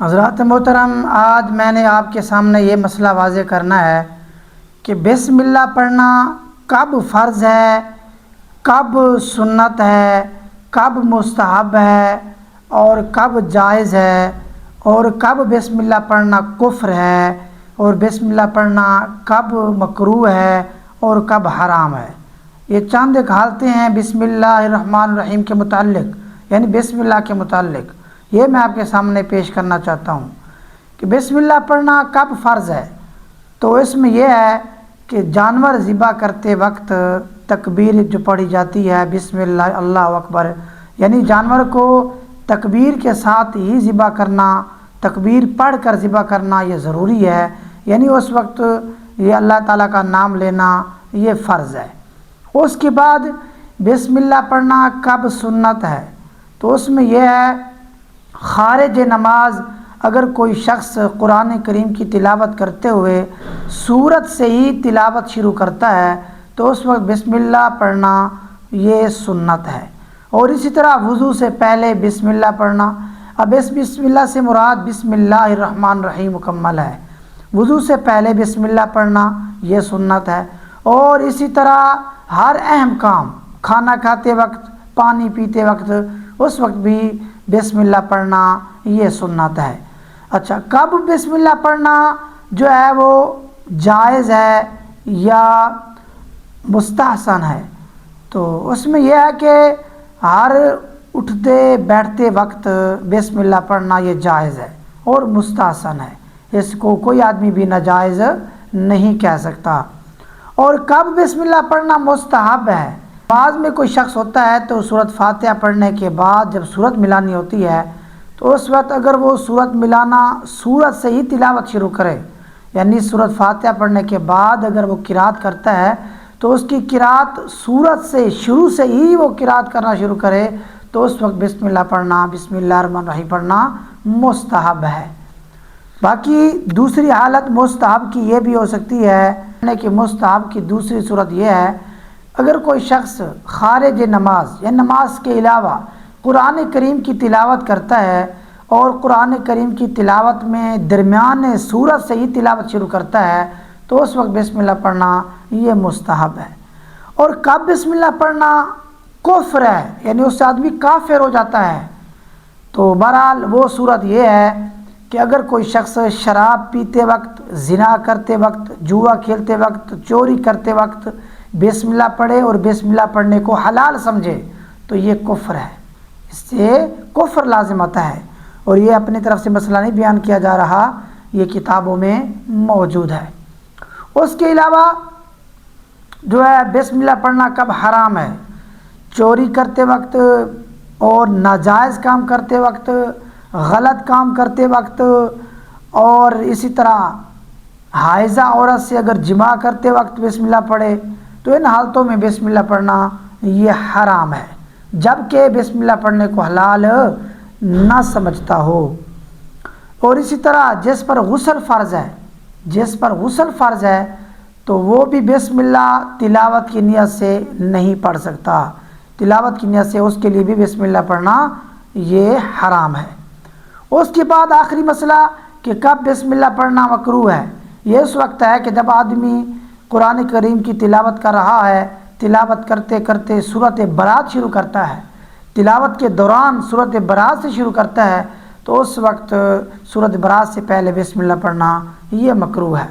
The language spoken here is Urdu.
حضرات محترم، آج میں نے آپ کے سامنے یہ مسئلہ واضح کرنا ہے کہ بسم اللہ پڑھنا کب فرض ہے، کب سنت ہے، کب مستحب ہے اور کب جائز ہے، اور کب بسم اللہ پڑھنا کفر ہے، اور بسم اللہ پڑھنا کب مکروہ ہے اور کب حرام ہے۔ یہ چند ایک حالتیں ہیں بسم اللہ الرحمن الرحیم کے متعلق، یعنی بسم اللہ کے متعلق، یہ میں آپ کے سامنے پیش کرنا چاہتا ہوں کہ بسم اللہ پڑھنا کب فرض ہے۔ تو اس میں یہ ہے کہ جانور ذبح کرتے وقت تکبیر جو پڑھی جاتی ہے بسم اللہ اللہ اکبر، یعنی جانور کو تکبیر کے ساتھ ہی ذبح کرنا، تکبیر پڑھ کر ذبح کرنا یہ ضروری ہے، یعنی اس وقت یہ اللہ تعالیٰ کا نام لینا یہ فرض ہے۔ اس کے بعد بسم اللہ پڑھنا کب سنت ہے، تو اس میں یہ ہے خارج نماز اگر کوئی شخص قرآن کریم کی تلاوت کرتے ہوئے سورت سے ہی تلاوت شروع کرتا ہے تو اس وقت بسم اللہ پڑھنا یہ سنت ہے۔ اور اسی طرح وضو سے پہلے بسم اللہ پڑھنا، اب اس بسم اللہ سے مراد بسم اللہ الرحمن الرحیم مکمل ہے، وضو سے پہلے بسم اللہ پڑھنا یہ سنت ہے۔ اور اسی طرح ہر اہم کام، کھانا کھاتے وقت، پانی پیتے وقت، اس وقت بھی بسم اللہ پڑھنا یہ سنت ہے۔ اچھا، کب بسم اللہ پڑھنا جو ہے وہ جائز ہے یا مستحسن ہے، تو اس میں یہ ہے کہ ہر اٹھتے بیٹھتے وقت بسم اللہ پڑھنا یہ جائز ہے اور مستحسن ہے، اس کو کوئی آدمی بھی ناجائز نہیں کہہ سکتا۔ اور کب بسم اللہ پڑھنا مستحب ہے، بعض میں کوئی شخص ہوتا ہے تو سورۃ فاتحہ پڑھنے کے بعد جب سورت ملانی ہوتی ہے تو اس وقت اگر وہ سورت ملانا سورت سے ہی تلاوت شروع کرے، یعنی سورۃ فاتحہ پڑھنے کے بعد اگر وہ قرات کرتا ہے تو اس کی قرات سورت سے شروع سے ہی وہ قرات کرنا شروع کرے تو اس وقت بسم اللہ پڑھنا، بسم اللہ الرحمن الرحیم پڑھنا مستحب ہے۔ باقی دوسری حالت مستحب کی یہ بھی ہو سکتی ہے کہ مستحب کی دوسری صورت یہ ہے اگر کوئی شخص خارج نماز یا نماز کے علاوہ قرآن کریم کی تلاوت کرتا ہے اور قرآن کریم کی تلاوت میں درمیان سورت سے ہی تلاوت شروع کرتا ہے تو اس وقت بسم اللہ پڑھنا یہ مستحب ہے۔ اور کب بسم اللہ پڑھنا کفر ہے، یعنی اس سے آدمی کافر ہو جاتا ہے، تو بہرحال وہ صورت یہ ہے کہ اگر کوئی شخص شراب پیتے وقت، زنا کرتے وقت، جوا کھیلتے وقت، چوری کرتے وقت بسم اللہ پڑھے اور بسم اللہ پڑھنے کو حلال سمجھے تو یہ کفر ہے، اس سے کفر لازم آتا ہے۔ اور یہ اپنی طرف سے مسئلہ نہیں بیان کیا جا رہا، یہ کتابوں میں موجود ہے۔ اس کے علاوہ جو ہے بسم اللہ پڑھنا کب حرام ہے، چوری کرتے وقت اور ناجائز کام کرتے وقت، غلط کام کرتے وقت، اور اسی طرح حائضہ عورت سے اگر جماع کرتے وقت بسم اللہ پڑھے تو ان حالتوں میں بسم اللہ پڑھنا یہ حرام ہے، جبکہ بسم اللہ پڑھنے کو حلال نہ سمجھتا ہو۔ اور اسی طرح جس پر غسل فرض ہے، جس پر غسل فرض ہے تو وہ بھی بسم اللہ تلاوت کی نیت سے نہیں پڑھ سکتا، تلاوت کی نیت سے اس کے لیے بھی بسم اللہ پڑھنا یہ حرام ہے۔ اس کے بعد آخری مسئلہ کہ کب بسم اللہ پڑھنا مکروہ ہے، یہ اس وقت ہے کہ جب آدمی قرآن کریم کی تلاوت کر رہا ہے، تلاوت کرتے کرتے سورۃ برات شروع کرتا ہے، تلاوت کے دوران سورۃ برات سے شروع کرتا ہے تو اس وقت سورۃ برات سے پہلے بسم اللہ پڑھنا یہ مکروہ ہے۔